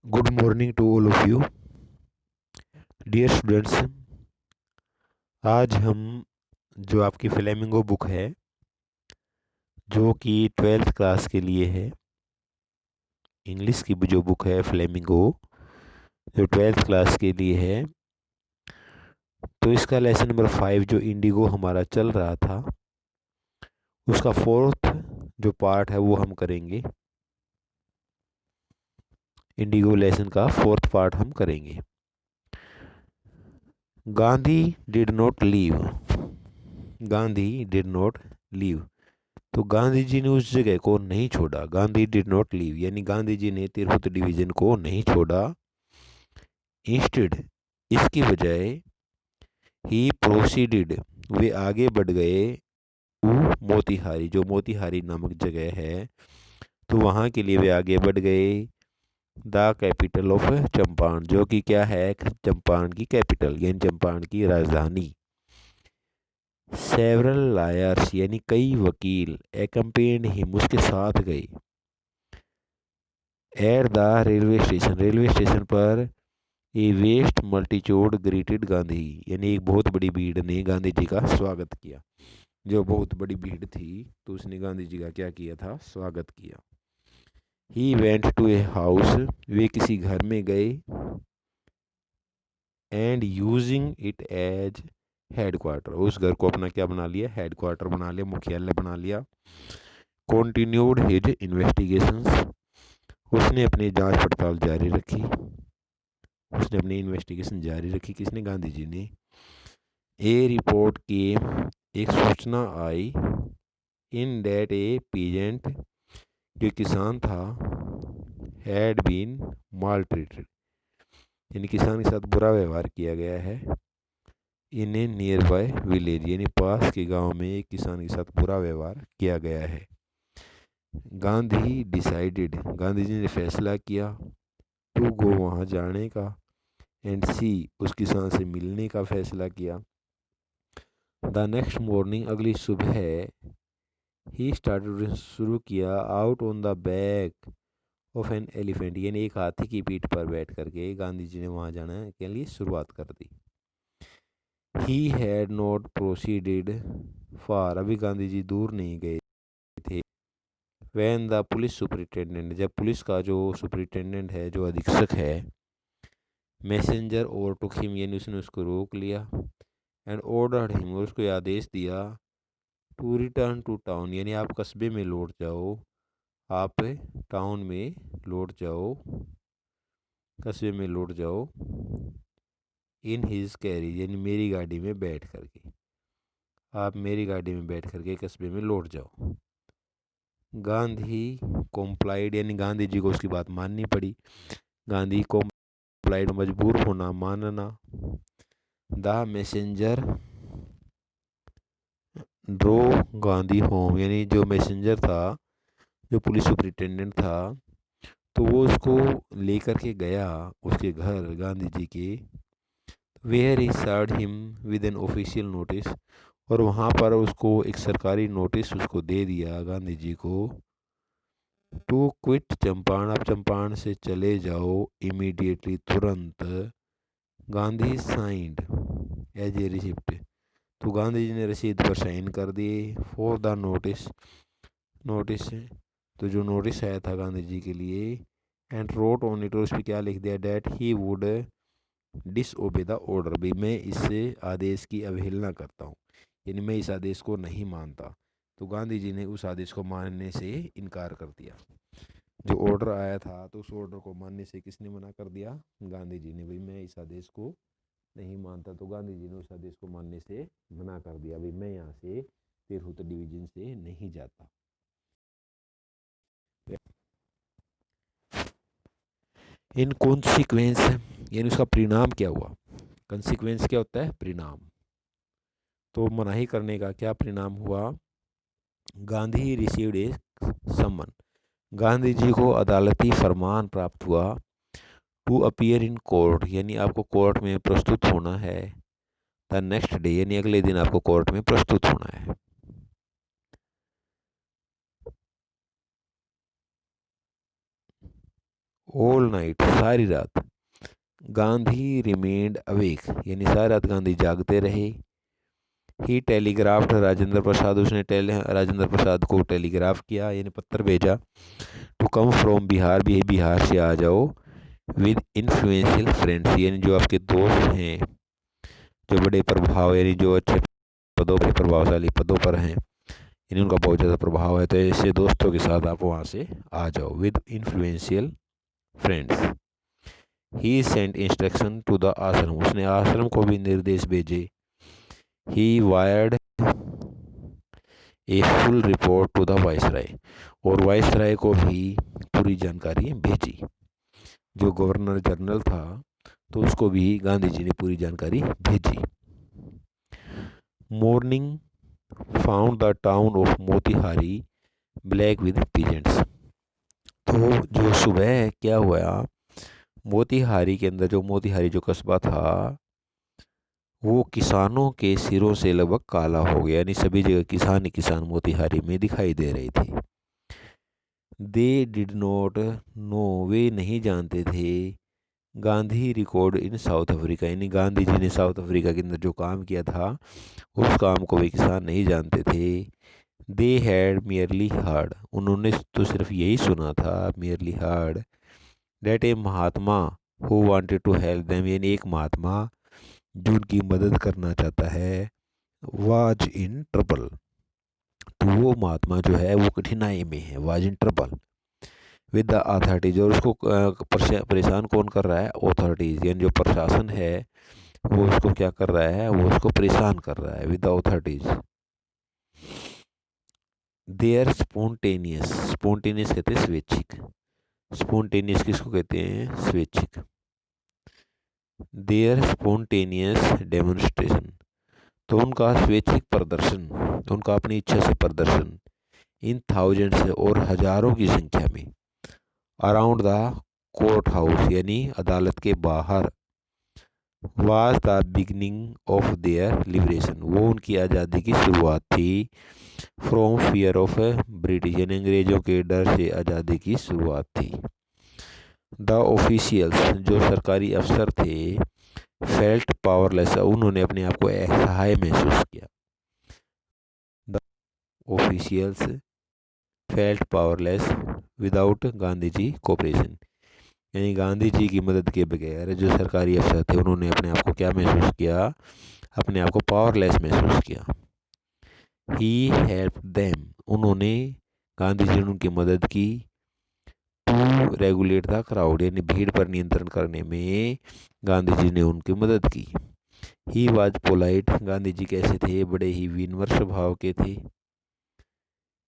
Good morning to all of you dear students. आज हम जो आपकी फ्लेमिंगो बुक है जो कि 12th क्लास के लिए है, इंग्लिश की जो बुक है फ्लेमिंगो जो 12th क्लास के लिए है, तो इसका लेसन नंबर 5 जो इंडिगो हमारा चल रहा था उसका 4th जो पार्ट है वो हम करेंगे। इंडिगो लेसन का 4th पार्ट हम करेंगे। Gandhi did not leave. Gandhi did not leave, तो गांधी जी ने उस जगह को नहीं छोड़ा। गांधी डिड नॉट लीव यानी गांधी जी ने तिरहुत डिवीजन को नहीं छोड़ा। इंस्टेड, इसकी बजाय, ही प्रोसीडेड, वे आगे बढ़ गए। टू मोतिहारी, जो मोतिहारी नामक जगह है तो वहाँ के लिए वे आगे बढ़ गए। द कैपिटल ऑफ चंपारण, जो कि क्या है, चंपारण की कैपिटल यानी चंपारण की राजधानी। सेवरल लायर्स यानी कई वकील, एकम्पेन्ड हिम, उसके साथ गए। At the railway station, railway station पर ए वेस्ट मल्टीट्यूड ग्रीटेड गांधी, यानी एक बहुत बड़ी भीड़ ने गांधी जी का स्वागत किया। जो बहुत बड़ी भीड़ थी तो उसने गांधी जी का क्या किया था, स्वागत किया। He went to a house, वे किसी घर में गए। And using it as headquarter, उस घर को अपना क्या बना लिया, हेडक्वार्टर बना लिया, मुख्यालय बना लिया। कॉन्टिन्यूड हिज इन्वेस्टिगेशंस, उसने अपनी जांच पड़ताल जारी रखी। उसने अपनी इन्वेस्टिगेशन जारी रखी, किसने, गांधी जी ने। ए रिपोर्ट के, एक सूचना आई। इन डेट ए पीजेंट, जो किसान था, हैड बीन माल ट्रीटेड, यानी किसान के साथ बुरा व्यवहार किया गया है। इन ए नियर बाय विलेज, यानी पास के गांव में एक किसान के साथ बुरा व्यवहार किया गया है। गांधी डिसाइडेड, गांधी जी ने फैसला किया। टू गो, वहाँ जाने का। एंड सी, उस किसान से मिलने का फैसला किया। द नेक्स्ट मॉर्निंग, अगली सुबह, ही स्टार्टेड, शुरू किया। Out on the back of an elephant, यानी एक हाथी की पीठ पर बैठ करके गांधी जी ने वहाँ जाने के लिए शुरुआत कर दी। ही हैड नॉट प्रोसीडेड फार, अभी गांधी जी दूर नहीं गए थे। वैन द पुलिस सुपरिटेंडेंट, जब पुलिस का जो सुपरिटेंडेंट है, जो अधीक्षक है, मैसेंजर ओवरटुक हिम, यानी उसने उसको रोक लिया। एंड ऑर्डर्ड हिम, और उसको आदेश दिया। टू रिटर्न टू टाउन, यानी आप कस्बे में लौट जाओ, आप टाउन में लौट जाओ, कस्बे में लौट जाओ। इन हिज कैरिज, यानी मेरी गाड़ी में बैठ करके, आप मेरी गाड़ी में बैठ करके कस्बे में लौट जाओ। गांधी कॉम्प्लाइड, यानी गांधी जी को उसकी बात माननी पड़ी। गांधी कॉम्प्लाइड, मजबूर होना, मानना। The messenger drew Gandhi home, यानी जो मैसेंजर था, जो पुलिस सुपरिटेंडेंट था, तो वो उसको लेकर के गया उसके घर, गांधी जी के। Where he served him with an official notice, और वहाँ पर उसको एक सरकारी नोटिस उसको दे दिया गांधी जी को। टू क्विट चंपारण, आप चंपारण से चले जाओ, इमीडिएटली, तुरंत। Gandhi signed as a receipt, तो गांधी जी ने रसीद पर साइन कर दिए। फॉर द नोटिस, नोटिस, तो जो नोटिस आया था गांधी जी के लिए। एंड रोट ऑन इट, और उस पर क्या लिख दिया, that he would disobey the order, भी मैं इससे आदेश की अवहेलना करता हूँ, यानी मैं इस आदेश को नहीं मानता। तो गांधी जी ने उस आदेश को मानने से इनकार कर दिया। जो ऑर्डर आया था तो उस ऑर्डर को मानने से किसने मना कर दिया, गांधी जी ने। भाई मैं इस आदेश को नहीं मानता, तो गांधी जी ने उस आदेश को मानने से मना कर दिया। भाई मैं यहाँ से तिरहुत डिवीजन से नहीं जाता। इन कॉन्सिक्वेंस, यानी उसका परिणाम क्या हुआ। कंसिक्वेंस क्या होता है, परिणाम। तो मनाही करने का क्या परिणाम हुआ। गांधी रिसीव्ड ए समन, गांधी जी को अदालती फरमान प्राप्त हुआ। टू अपीयर इन कोर्ट, यानी आपको कोर्ट में प्रस्तुत होना है। द नेक्स्ट डे, यानी अगले दिन आपको कोर्ट में प्रस्तुत होना है। ऑल नाइट, सारी रात। गांधी रिमेन्ड अवेक, यानी सारी रात गांधी जागते रहे। ही टेलीग्राफ्ड राजेंद्र प्रसाद, उसने राजेंद्र प्रसाद को टेलीग्राफ किया, यानी पत्र भेजा। टू कम फ्रॉम बिहार, भी बिहार से आ जाओ। विद इन्फ्लुएंशियल फ्रेंड्स, यानी जो आपके दोस्त हैं, जो बड़े प्रभाव, यानी जो अच्छे पदों पर, प्रभावशाली पदों पर हैं, यानी उनका बहुत ज़्यादा प्रभाव है, तो ऐसे दोस्तों के साथ आप वहाँ से आ जाओ। With influential friends. He sent instruction to the ashram, उसने आश्रम को भी निर्देश भेजे। He wired a full report to the viceroy, और वाइसराय को भी पूरी जानकारी भेजी। जो गवर्नर जनरल था तो उसको भी गांधी जी ने पूरी जानकारी भेजी। Morning found the town of Motihari black with peasants, तो जो सुबह क्या हुआ, मोतिहारी के अंदर, जो मोतिहारी जो कस्बा था, वो किसानों के सिरों से लगभग काला हो गया, यानी सभी जगह किसान ही किसान मोतिहारी में दिखाई दे रहे थे। दे डिड नॉट नो, वे नहीं जानते थे। Gandhi record in south Africa, यानी गांधी जी ने साउथ अफ्रीका के अंदर जो काम किया था, उस काम को वे किसान नहीं जानते थे। दे हैड मियरली हार्ड, उन्होंने तो सिर्फ यही सुना था, merely heard, that a Mahatma who wanted to help them, यानी एक महात्मा जो उनकी मदद करना चाहता है, वाज इन ट्रबल, तो वो महात्मा जो है वो कठिनाई में है, was in trouble with the authorities, और उसको परेशान कौन कर रहा है, अथॉरिटीज, यानी जो प्रशासन है वो उसको क्या कर रहा है, वो उसको परेशान कर रहा है, with the authorities. Their spontaneous, spontaneous कहते हैं स्वैच्छिक, स्पॉन्टेनियस किसको कहते हैं, स्वैच्छिक। देयर स्पॉन्टेनियस डेमोन्स्ट्रेशन, तो उनका स्वैच्छिक प्रदर्शन, उनका अपनी इच्छा से प्रदर्शन, इन थाउजेंड्स, और हजारों की संख्या में, अराउंड द कोर्ट हाउस, यानी अदालत के बाहर, was the beginning of their liberation, वो उनकी आज़ादी की शुरुआत थी। फ्रॉम फियर ऑफ ब्रिटिश, यानी अंग्रेजों के डर से आज़ादी की शुरुआत थी। द ऑफिशियल्स, जो सरकारी अफसर थे, फेल्ट पावरलेस, उन्होंने अपने आप को असहाय महसूस किया। The officials felt powerless without Gandhi ji cooperation, यानी गांधी जी की मदद के बगैर जो सरकारी अफसर थे, उन्होंने अपने आप को क्या महसूस किया, अपने आप को पावरलेस महसूस किया। ही हेल्प देम, उन्होंने, गांधी जी ने उनकी मदद की। टू रेगुलेट द क्राउड, यानी भीड़ पर नियंत्रण करने में गांधी जी ने उनकी मदद की। He was polite, Gandhi ji कैसे थे, बड़े ही विनम्र स्वभाव के थे।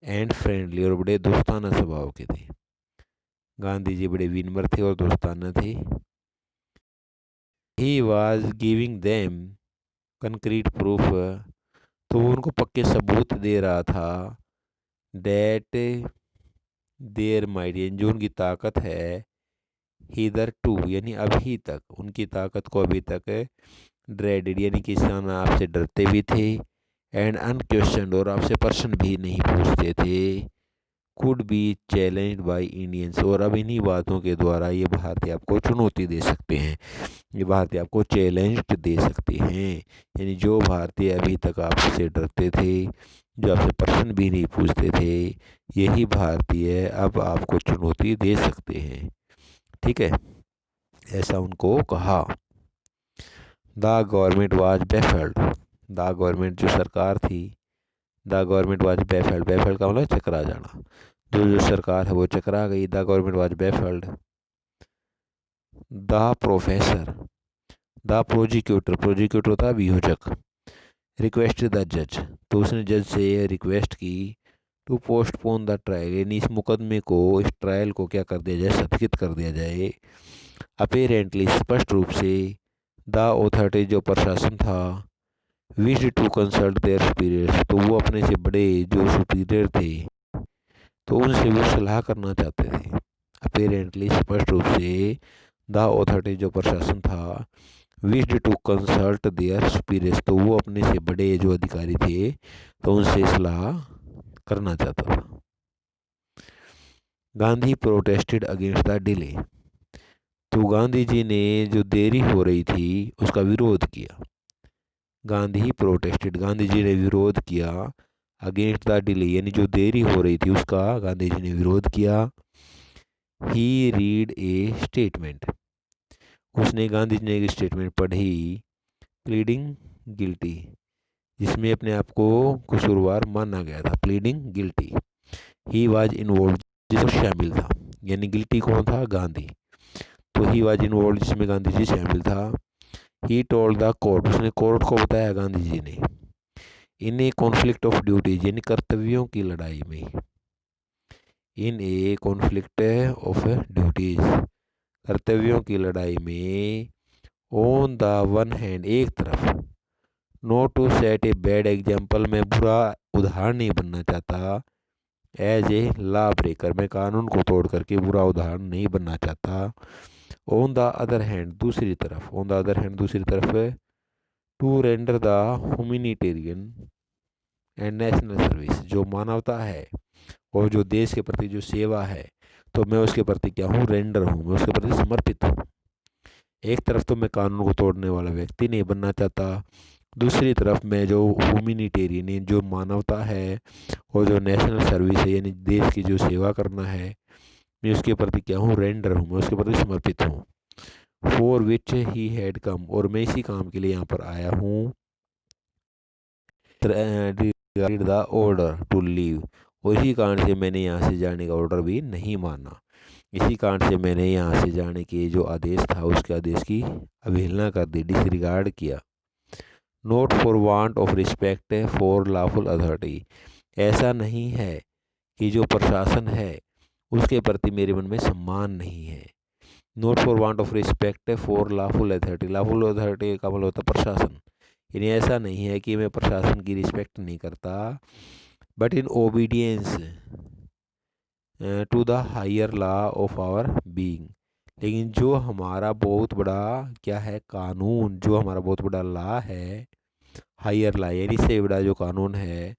एंड फ्रेंडली, और बड़े दोस्ताना स्वभाव के थे। गांधी जी बड़े विनम्र थे और दोस्ताना थे। He was giving them concrete proof, तो वो उनको पक्के सबूत दे रहा था। डेट देयर माइट, जो उनकी ताकत है, हिदर टू, यानी अभी तक, उनकी ताकत को अभी तक ड्रेडेड, यानी किसान आपसे डरते भी थे। एंड अनक्वेश्चनड, और आपसे प्रश्न भी नहीं पूछते थे। Could be challenged by Indians, और अब इन्हीं बातों के द्वारा ये भारतीय आपको चुनौती दे सकते हैं, ये भारतीय आपको चैलेंज दे सकते हैं, यानी जो भारतीय अभी तक आपसे डरते थे, जो आपसे प्रश्न भी नहीं पूछते थे, यही भारतीय अब आपको चुनौती दे सकते हैं। ठीक है, ऐसा उनको कहा। The government was baffled, the government जो सरकार थी, the government was baffled, baffled का मतलब चकरा जाना, जो सरकार है वो चकरा गई। The government was baffled. The professor, the prosecutor, prosecutor होता है अभियोजक, रिक्वेस्ट द जज, तो उसने जज से रिक्वेस्ट की टू पोस्टपोन द ट्रायल, यानी इस मुकदमे को, इस ट्रायल को क्या कर दिया जाए, स्थगित कर दिया जाए। अपेरेंटली, स्पष्ट रूप से, द अथॉरिटी, जो प्रशासन था, wish to consult their superiors, तो वो अपने से बड़े जो सुपीरियर थे, तो उनसे वो सलाह करना चाहते थे। अपेरेंटली, स्पष्ट रूप से, द अथॉरिटी, जो प्रशासन था, wished to consult their superiors, तो वो अपने से बड़े जो अधिकारी थे, तो उनसे सलाह करना चाहता था। Gandhi protested against the delay, तो गांधी जी ने जो देरी हो रही थी उसका विरोध किया। गांधी प्रोटेस्टेड, गांधी जी ने विरोध किया अगेंस्ट द डिले, यानी जो देरी हो रही थी उसका गांधी जी ने विरोध किया। ही रीड ए स्टेटमेंट, उसने, गांधी जी ने एक स्टेटमेंट पढ़ी, प्लीडिंग गिल्टी, जिसमें अपने आप को कसूरवार माना गया था, pleading guilty. He was involve, जिसमें शामिल था, यानी गिल्टी कौन था, गांधी, तो ही वाज इन्वॉल्व जिसमें गांधी जी शामिल था। ही टोल्ड द कोर्ट, उसने कोर्ट को बताया गांधी जी ने, इन ए कॉन्फ्लिक्ट ऑफ ड्यूटीज, यानी कर्तव्यों की लड़ाई में, इन ए कॉन्फ्लिक्ट ऑफ ड्यूटीज, कर्तव्यों की लड़ाई में, ऑन द वन हैंड, एक तरफ, not to set a bad example, मैं बुरा उदाहरण नहीं बनना चाहता, एज ए लॉ ब्रेकर, मैं कानून को तोड़ करके बुरा उदाहरण नहीं बनना चाहता। ऑन द अदर हैंड, दूसरी तरफ, ऑन द अदर हैंड, दूसरी तरफ, to render the humanitarian and national service, जो मानवता है और जो देश के प्रति जो सेवा है, तो मैं उसके प्रति क्या हूँ, रेंडर हूँ, मैं उसके प्रति समर्पित हूँ। एक तरफ तो मैं कानून को तोड़ने वाला व्यक्ति नहीं बनना चाहता, दूसरी तरफ मैं जो ह्यूमैनिटेरियन, जो मानवता है और जो नेशनल सर्विस है, यानी देश की जो सेवा करना है, मैं उसके प्रति क्या हूँ, रेंडर हूँ, मैं उसके प्रति समर्पित हूँ। For which he had come, और मैं इसी काम के लिए यहाँ पर आया हूँ। द ऑर्डर टू लीव, और इसी कारण से मैंने यहाँ से जाने का ऑर्डर भी नहीं माना, इसी कारण से मैंने यहाँ से जाने के जो आदेश था उसके आदेश की अवहेलना कर दी, डिसरिगार्ड किया। Note for want of respect for lawful authority, ऐसा नहीं है कि जो प्रशासन है उसके प्रति मेरे मन में सम्मान नहीं है। Note for want of respect for lawful authority, lawful authority का मतलब होता है प्रशासन, यानी ऐसा नहीं है कि मैं प्रशासन की रिस्पेक्ट नहीं करता, but in obedience to the higher law of our being, लेकिन जो हमारा बहुत बड़ा क्या है, कानून, जो हमारा बहुत बड़ा लॉ है, हायर लॉ यानी इससे बड़ा जो कानून है,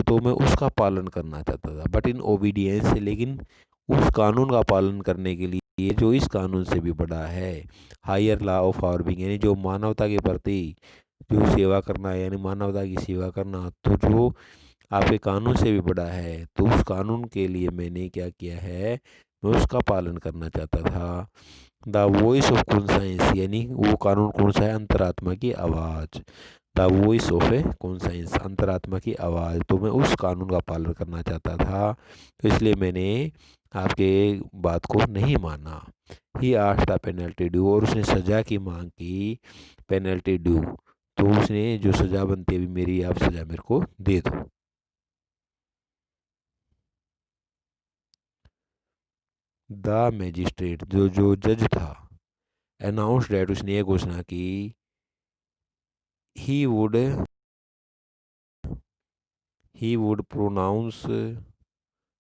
तो मैं उसका पालन करना चाहता था, बट इन ओबीडियंस, लेकिन उस कानून का पालन करने के लिए जो इस कानून से भी बड़ा है, higher law of our being, यानी जो मानवता के प्रति जो सेवा करना है, यानी मानवता की सेवा करना, तो जो आपके कानून से भी बड़ा है, तो उस कानून के लिए मैंने क्या किया है, मैं उसका पालन करना चाहता था। द वॉइस ऑफ कॉन्साइंस, यानी वो कानून कौन सा है, अंतरात्मा की आवाज़, the voice of A conscience, अंतरात्मा की आवाज़, तो मैं उस कानून का पालन करना चाहता था, तो इसलिए मैंने आपके बात को नहीं माना। He asked the penalty due, और उसने सज़ा की मांग की, पेनल्टी ड्यू, तो उसने जो सज़ा बनती है, अभी मेरी आप सज़ा मेरे को दे दो। द मैजिस्ट्रेट, जो जज था, अनाउंस डेट, उसने ये घोषणा की, ही वुड प्रोनाउंस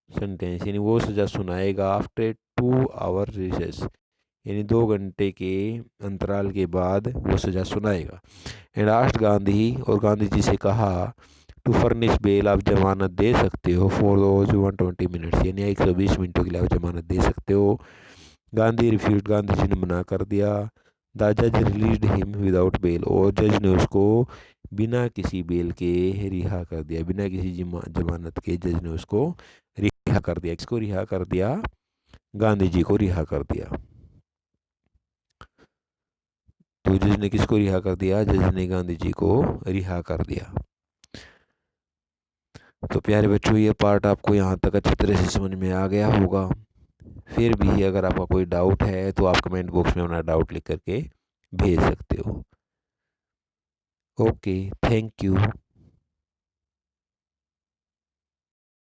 सेंटेंस, यानी वो सज़ा सुनाएगा, आफ्टर 2 आवर रिसेस, यानी 2 घंटे के अंतराल के बाद वो सज़ा सुनाएगा। एंड आस्ट गांधी, और गांधी जी से कहा, टू फर्निश बेल, आप जमानत दे सकते हो, फॉर दोज 120 मिनट्स, यानी 120 मिनटों के लिए आप जमानत दे सकते हो। गांधी रिफ्यूज, गांधी जी ने मना कर दिया। द जज रिलीज्ड हिम विदाउट बेल, और जज ने उसको बिना किसी बेल के रिहा कर दिया, बिना किसी जमानत के जज ने उसको रिहा कर दिया। किसको रिहा कर दिया, गांधी जी को रिहा कर दिया। तो जज ने किसको रिहा कर दिया, जज ने गांधी जी को रिहा कर दिया। तो प्यारे बच्चों, ये पार्ट आपको यहाँ तक अच्छी तरह से समझ में आ गया होगा। फिर भी अगर आपका कोई डाउट है तो आप कमेंट बॉक्स में अपना डाउट लिख करके भेज सकते हो। Okay, thank you.